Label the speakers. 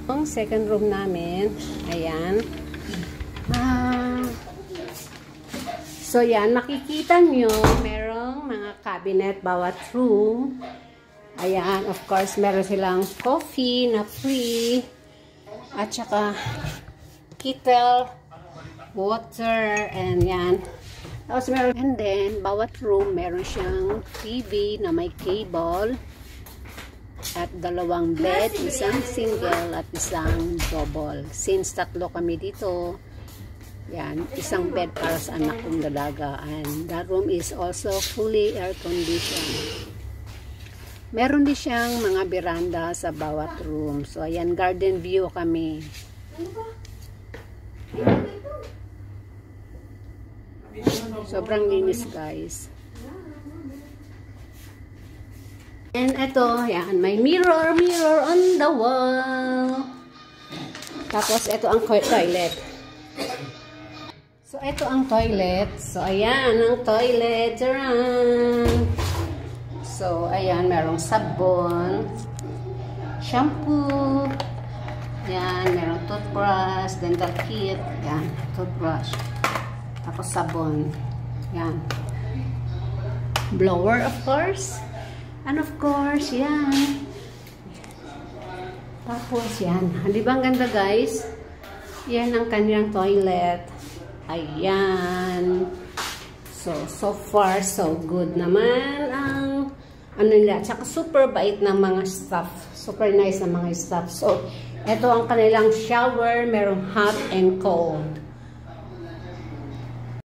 Speaker 1: Ang second room namin. Ayan. So, yan. Makikita nyo, merong mga cabinet bawat room. Ayan. Of course, meron silang coffee na free. At saka, kettle, water, and yan. Tapos meron, and then, bawat room, meron siyang TV na may cable. At dalawang bed, isang single at isang double. Since tatlo kami dito, yan, isang bed para sa anak kong dalaga. And that room is also fully air conditioned. Meron din siyang mga veranda sa bawat room. So, ayan, garden view kami. Sobrang linis, guys. And ito, yan, may mirror on the wall. Tapos, ito ang toilet. So, ito ang toilet. So, ayan, ang toilet. Taran! So, ayan, merong sabon, shampoo, yan, merong toothbrush, dental kit, yan, toothbrush. Tapos sabon. Yan. Blower, of course. And of course, yan. Tapos, yan. Di ba ang ganda, guys? Yan ang kanyang toilet. Ayan. So far, so good naman ang ano nila. Tsaka super bait ng mga staff. Super nice ng mga staff. So, ito ang kanilang shower. Merong hot and cold.